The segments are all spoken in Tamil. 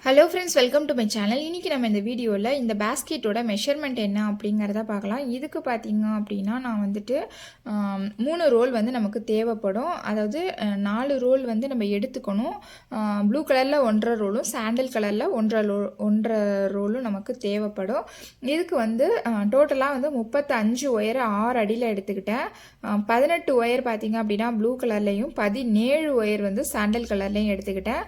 Hello friends, welcome to my channel. இன்றைக்கி நம்ம இந்த வீடியோவில் இந்த பேஸ்கெட்டோட மெஷர்மெண்ட் என்ன அப்படிங்கிறத பார்க்கலாம். இதுக்கு பார்த்திங்க அப்படின்னா நான் வந்துட்டு 3 ரோல் வந்து நமக்கு தேவைப்படும். அதாவது 4 ரோல் வந்து நம்ம எடுத்துக்கணும். ப்ளூ கலரில் 1.5 ரோலும் சாண்டில் கலரில் 1.5 ரோலும் நமக்கு தேவைப்படும். இதுக்கு வந்து டோட்டலாக வந்து 35 ஒயர் 6 அடியில் எடுத்துக்கிட்டேன். 18 ஒயர் பார்த்திங்க அப்படின்னா ப்ளூ கலர்லேயும் 17 ஒயர் வந்து சாண்டில் கலர்லேயும் எடுத்துக்கிட்டேன்.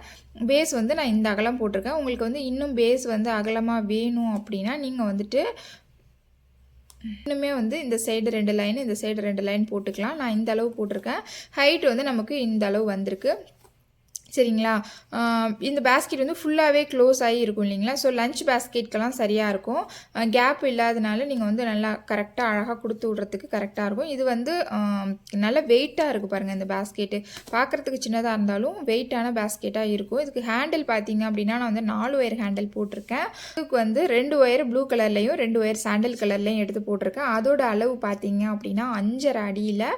பேஸ் வந்து நான் இந்த அகலம் போட்டிருக்கேன். உங்களுக்கு வந்து இன்னும் பேஸ் வந்து அகலமாக வேணும் அப்படின்னா நீங்கள் வந்துட்டு இன்னுமே வந்து இந்த சைடு 2 லைன் இந்த சைடு 2 லைன் போட்டுக்கலாம். நான் இந்த அளவு போட்டிருக்கேன். ஹைட் வந்து நமக்கு இந்த அளவு வந்திருக்கு. சரிங்களா? இந்த பேஸ்கெட் வந்து ஃபுல்லாகவே க்ளோஸ் ஆகி இருக்கும் இல்லைங்களா? ஸோ லஞ்ச் பேஸ்கெட்கெல்லாம் சரியாக இருக்கும். கேப் இல்லாதனால நீங்கள் வந்து நல்லா கரெக்டாக அழகாக கொடுத்து விட்றதுக்கு கரெக்டாக இருக்கும். இது வந்து நல்ல வெயிட்டாக இருக்குது பாருங்கள். இந்த பேஸ்கெட்டு பார்க்குறதுக்கு சின்னதாக இருந்தாலும் வெயிட்டான பேஸ்கெட்டாக இருக்கும். இதுக்கு ஹேண்டில் பார்த்தீங்க அப்படின்னா நான் வந்து 4 ஒயர் ஹேண்டில் போட்டிருக்கேன். இதுக்கு வந்து 2 ஒயர் ப்ளூ கலர்லேயும் 2 ஒயர் சாண்டில் கலர்லேயும் எடுத்து போட்டிருக்கேன். அதோட அளவு பார்த்தீங்க அப்படின்னா 5.5 அடியில்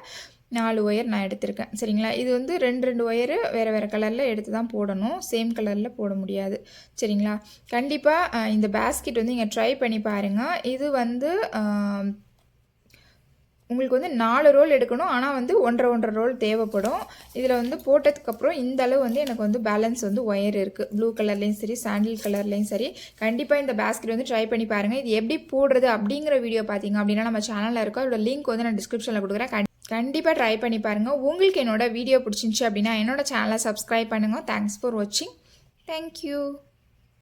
4 ஒயர் நான் எடுத்திருக்கேன். சரிங்களா? இது வந்து 2 ஒயரு வேறு கலரில் எடுத்து தான் போடணும். சேம் கலரில் போட முடியாது. சரிங்களா? கண்டிப்பாக இந்த பேஸ்கெட் வந்து நீங்கள் ட்ரை பண்ணி பாருங்கள். இது வந்து உங்களுக்கு வந்து 4 ரோல் எடுக்கணும். ஆனால் வந்து 1.5 ரோல் தேவைப்படும். இதில் வந்து போட்டதுக்கப்புறம் இந்த அளவு வந்து எனக்கு வந்து பேலன்ஸ் வந்து ஒயர் இருக்குது. ப்ளூ கலர்லேயும் சரி சாண்டில் கலர்லேயும் சரி. கண்டிப்பாக இந்த பேஸ்கெட் வந்து ட்ரை பண்ணி பாருங்கள். இது எப்படி போடுறது அப்படிங்கிற வீடியோ பார்த்தீங்க அப்படின்னா நம்ம சேனலில் இருக்கும். அதோட லிங்க் வந்து நான் டிஸ்கிரிப்ஷனில் கொடுக்குறேன். கண்டிப்பாக ட்ரை பண்ணி பாருங்கள். உங்களுக்கு என்னோட வீடியோ பிடிச்சிருந்துச்சி அப்படின்னா என்னோட சேனலை சப்ஸ்கிரைப் பண்ணுங்கள். தேங்க்ஸ் ஃபார் வாட்சிங். தேங்க்யூ.